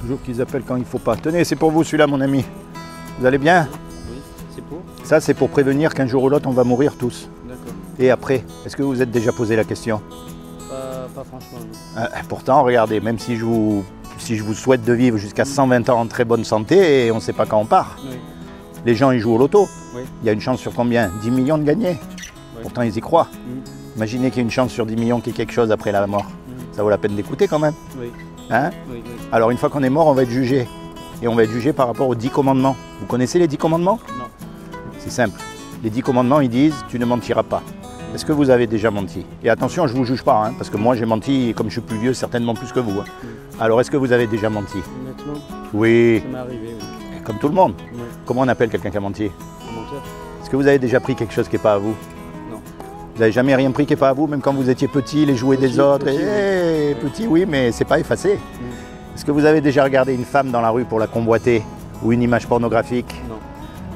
Toujours qu'ils appellent quand il ne faut pas. Tenez, c'est pour vous celui-là, mon ami. Vous allez bien? Oui, c'est pour? Ça, c'est pour prévenir qu'un jour ou l'autre, on va mourir tous. D'accord. Et après, est-ce que vous vous êtes déjà posé la question? Pas franchement. Pourtant, regardez, même si je vous souhaite de vivre jusqu'à 120 ans en très bonne santé, et on ne sait pas quand on part. Oui. Les gens, ils jouent au loto. Oui. Il y a une chance sur combien? 10 millions de gagner. Oui. Pourtant, ils y croient. Imaginez qu'il y ait une chance sur 10 millions qu'il y ait quelque chose après la mort. Ça vaut la peine d'écouter quand même. Oui. Hein? Oui, oui. Alors, une fois qu'on est mort, on va être jugé. Et on va être jugé par rapport aux 10 commandements. Vous connaissez les 10 commandements? Non. C'est simple. Les 10 commandements, ils disent « tu ne mentiras pas ». Est-ce que vous avez déjà menti? Et attention, je ne vous juge pas, hein, parce que moi j'ai menti, et comme je suis plus vieux, certainement plus que vous. Hein. Alors, est-ce que vous avez déjà menti? Honnêtement, Oui. ça m'est arrivé, oui. Comme tout le monde. Oui. Comment on appelle quelqu'un qui a menti? Menteur? Est-ce que vous avez déjà pris quelque chose qui n'est pas à vous? Non. Vous n'avez jamais rien pris qui n'est pas à vous, même quand vous étiez petit, les jouets des autres? Petit, et oui. petit, oui, mais c'est pas effacé. Est-ce que vous avez déjà regardé une femme dans la rue pour la convoiter? Ou une image pornographique? Non.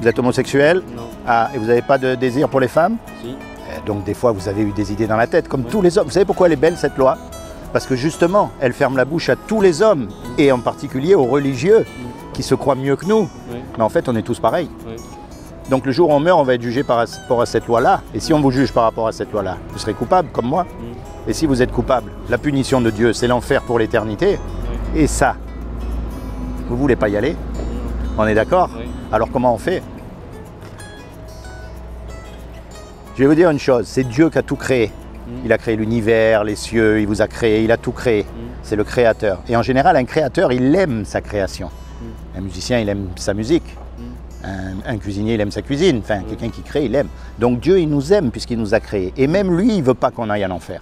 Vous êtes homosexuel? Non. Ah, et vous n'avez pas de désir pour les femmes? Si. Donc des fois, vous avez eu des idées dans la tête, comme tous les hommes. Vous savez pourquoi elle est belle, cette loi? Parce que justement, elle ferme la bouche à tous les hommes, et en particulier aux religieux, qui se croient mieux que nous. Oui. Mais en fait, on est tous pareils. Oui. Donc le jour où on meurt, on va être jugé par rapport à cette loi-là. Et si on vous juge par rapport à cette loi-là, vous serez coupable, comme moi. Et si vous êtes coupable, la punition de Dieu, c'est l'enfer pour l'éternité. Et ça, vous ne voulez pas y aller? On est d'accord? Oui. Alors comment on fait? Je vais vous dire une chose, c'est Dieu qui a tout créé. Il a créé l'univers, les cieux, il vous a créé, il a tout créé. C'est le créateur. Et en général, un créateur, il aime sa création. Un musicien, il aime sa musique. Un cuisinier, il aime sa cuisine. Enfin, quelqu'un qui crée, il aime. Donc Dieu, il nous aime puisqu'il nous a créés. Et même lui, il ne veut pas qu'on aille en enfer.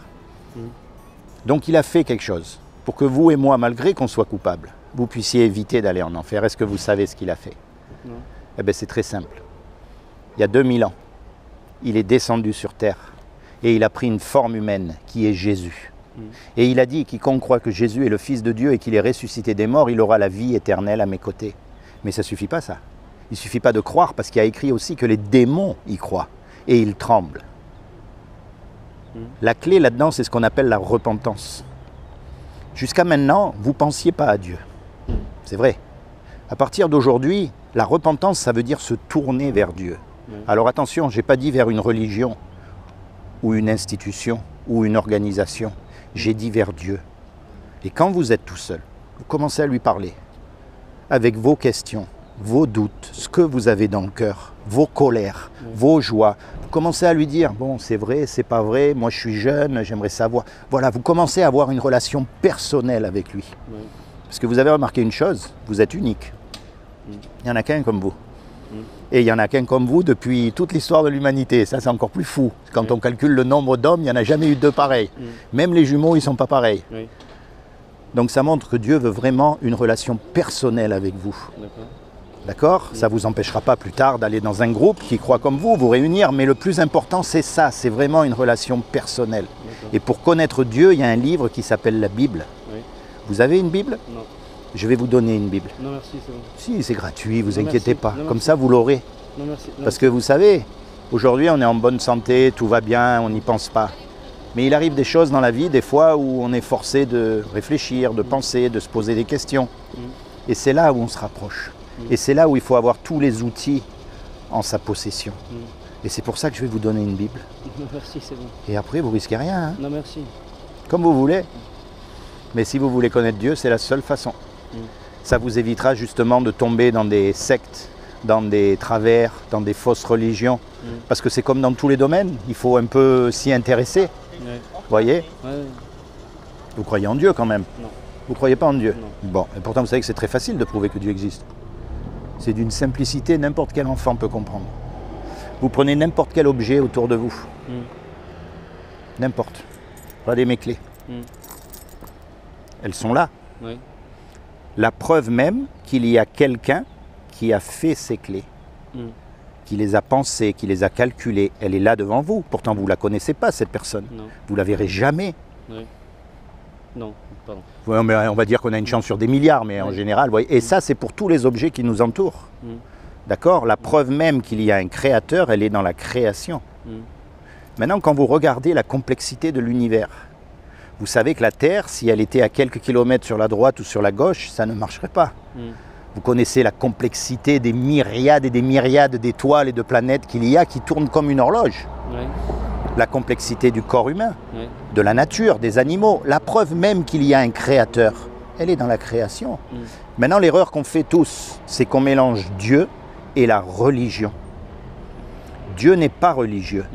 Donc il a fait quelque chose pour que vous et moi, malgré qu'on soit coupables, vous puissiez éviter d'aller en enfer. Est-ce que vous savez ce qu'il a fait? Non. Eh bien, c'est très simple. Il y a 2000 ans, il est descendu sur terre et il a pris une forme humaine qui est Jésus. Et il a dit, quiconque croit que Jésus est le Fils de Dieu et qu'il est ressuscité des morts, il aura la vie éternelle à mes côtés. Mais ça ne suffit pas ça. Il ne suffit pas de croire parce qu'il y a écrit aussi que les démons y croient et ils tremblent. La clé là-dedans, c'est ce qu'on appelle la repentance. Jusqu'à maintenant, vous ne pensiez pas à Dieu. C'est vrai. À partir d'aujourd'hui, la repentance, ça veut dire se tourner vers Dieu. Alors attention, je n'ai pas dit vers une religion ou une institution ou une organisation. J'ai dit vers Dieu. Et quand vous êtes tout seul, vous commencez à lui parler avec vos questions, vos doutes, ce que vous avez dans le cœur, vos colères, vos joies. Vous commencez à lui dire, bon, c'est vrai, c'est pas vrai, moi je suis jeune, j'aimerais savoir. Voilà, vous commencez à avoir une relation personnelle avec lui. Parce que vous avez remarqué une chose, vous êtes unique. Il n'y en a qu'un comme vous. Et il n'y en a qu'un comme vous depuis toute l'histoire de l'humanité. Ça, c'est encore plus fou. Quand on calcule le nombre d'hommes, il n'y en a jamais eu deux pareils. Même les jumeaux, ils ne sont pas pareils. Donc ça montre que Dieu veut vraiment une relation personnelle avec vous. D'accord? Ça ne vous empêchera pas plus tard d'aller dans un groupe qui croit comme vous réunir. Mais le plus important, c'est ça. C'est vraiment une relation personnelle. Et pour connaître Dieu, il y a un livre qui s'appelle la Bible. Vous avez une Bible? Non. Je vais vous donner une Bible. Non, merci, c'est bon. Si, c'est gratuit, vous Non, inquiétez merci. pas. Non, Comme merci. ça, vous l'aurez. Non, merci. Non, Parce que vous savez, aujourd'hui, on est en bonne santé, tout va bien, on n'y pense pas. Mais il arrive des choses dans la vie, des fois, où on est forcé de réfléchir, de penser, de se poser des questions. Et c'est là où on se rapproche. Et c'est là où il faut avoir tous les outils en sa possession. Et c'est pour ça que je vais vous donner une Bible. Non, merci, c'est bon. Et après, vous risquez rien, hein. Non, merci. Comme vous voulez. Mais si vous voulez connaître Dieu, c'est la seule façon. Ça vous évitera justement de tomber dans des sectes, dans des travers, dans des fausses religions. Parce que c'est comme dans tous les domaines, il faut un peu s'y intéresser. Vous voyez? Vous croyez en Dieu quand même? Non. Vous ne croyez pas en Dieu? Non. Bon, et pourtant vous savez que c'est très facile de prouver que Dieu existe. C'est d'une simplicité, n'importe quel enfant peut comprendre. Vous prenez n'importe quel objet autour de vous. N'importe. Regardez mes clés. Elles sont là. Oui. La preuve même qu'il y a quelqu'un qui a fait ces clés, qui les a pensées, qui les a calculées, elle est là devant vous. Pourtant, vous ne la connaissez pas, cette personne. Non. Vous ne la verrez jamais. Oui. Non, pardon. Ouais, mais on va dire qu'on a une chance sur des milliards, mais en général, vous voyez. Et ça, c'est pour tous les objets qui nous entourent. D'accord? La preuve même qu'il y a un créateur, elle est dans la création. Maintenant, quand vous regardez la complexité de l'univers, Vous savez que la Terre, si elle était à quelques kilomètres sur la droite ou sur la gauche, ça ne marcherait pas. Vous connaissez la complexité des myriades et des myriades d'étoiles et de planètes qu'il y a qui tournent comme une horloge. Ouais. La complexité du corps humain, Ouais. de la nature, des animaux. La preuve même qu'il y a un créateur, elle est dans la création. Maintenant, l'erreur qu'on fait tous, c'est qu'on mélange Dieu et la religion. Dieu n'est pas religieux.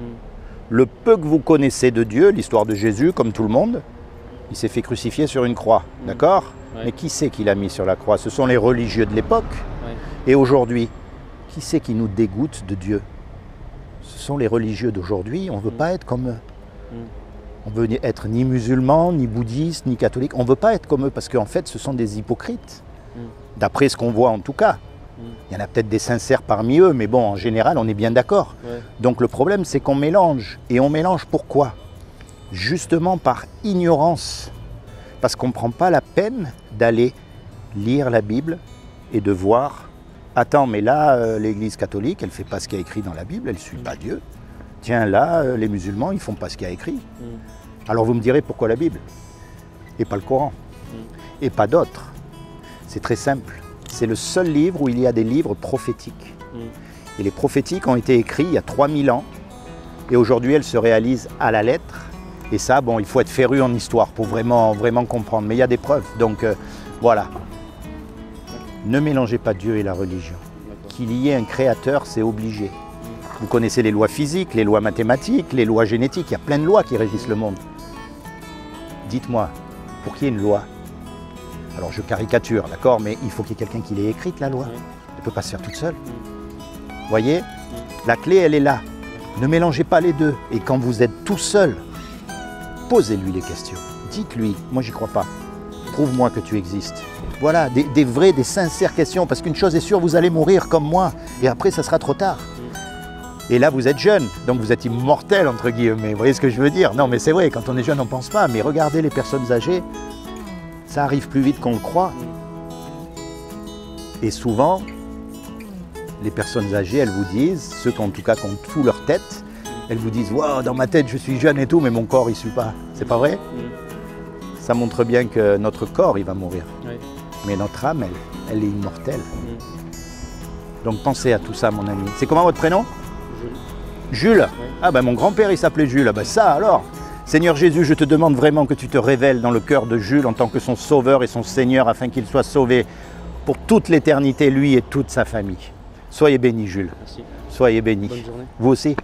Le peu que vous connaissez de Dieu, l'histoire de Jésus, comme tout le monde, il s'est fait crucifier sur une croix, d'accord? Ouais. Mais qui c'est qui l'a mis sur la croix? Ce sont les religieux de l'époque. Ouais. Et aujourd'hui, qui c'est qui nous dégoûte de Dieu? Ce sont les religieux d'aujourd'hui. On ne veut pas être comme eux. On veut être ni musulman, ni bouddhiste, ni catholique. On ne veut pas être comme eux parce qu'en fait, ce sont des hypocrites. D'après ce qu'on voit en tout cas. Il y en a peut-être des sincères parmi eux, mais bon, en général, on est bien d'accord. Ouais. Donc le problème, c'est qu'on mélange. Et on mélange pourquoi? Justement par ignorance. Parce qu'on ne prend pas la peine d'aller lire la Bible et de voir, attends, mais là, l'Église catholique, elle ne fait pas ce qu'il y a écrit dans la Bible, elle ne suit pas Dieu. Tiens, là, les musulmans, ils ne font pas ce qu'il y a écrit. Alors vous me direz, pourquoi la Bible? Et pas le Coran? Et pas d'autres? C'est très simple. C'est le seul livre où il y a des livres prophétiques. Et les prophétiques ont été écrits il y a 3000 ans. Et aujourd'hui, elles se réalisent à la lettre. Et ça, bon, il faut être féru en histoire pour vraiment comprendre. Mais il y a des preuves. Donc, voilà. Ne mélangez pas Dieu et la religion. Qu'il y ait un créateur, c'est obligé. Vous connaissez les lois physiques, les lois mathématiques, les lois génétiques. Il y a plein de lois qui régissent le monde. Dites-moi, pour qu'il y ait une loi, alors je caricature, d'accord, mais il faut qu'il y ait quelqu'un qui l'ait écrite, la loi. Elle ne peut pas se faire toute seule. Vous voyez? La clé, elle est là. Ne mélangez pas les deux. Et quand vous êtes tout seul, posez-lui les questions. Dites-lui, moi j'y crois pas. Prouve-moi que tu existes. Voilà, des vraies, des sincères questions. Parce qu'une chose est sûre, vous allez mourir comme moi. Et après, ça sera trop tard. Et là, vous êtes jeune, donc vous êtes immortel, entre guillemets. Vous voyez ce que je veux dire? Non, mais c'est vrai, quand on est jeune, on ne pense pas. Mais regardez les personnes âgées, ça arrive plus vite qu'on le croit. Et souvent, les personnes âgées, elles vous disent, ceux qui en tout cas qui ont tout leur tête, elles vous disent « Waouh, dans ma tête, je suis jeune et tout, mais mon corps, il ne suit pas. » C'est pas vrai? Ça montre bien que notre corps, il va mourir. Ouais. Mais notre âme, elle est immortelle. Donc pensez à tout ça, mon ami. C'est comment votre prénom? Jules. Ouais. Ah ben mon grand-père, il s'appelait Jules. Ah ben ça alors. Seigneur Jésus, je te demande vraiment que tu te révèles dans le cœur de Jules en tant que son sauveur et son Seigneur afin qu'il soit sauvé pour toute l'éternité, lui et toute sa famille. Soyez bénis, Jules. Merci. Soyez bénis. Bonne journée. Vous aussi.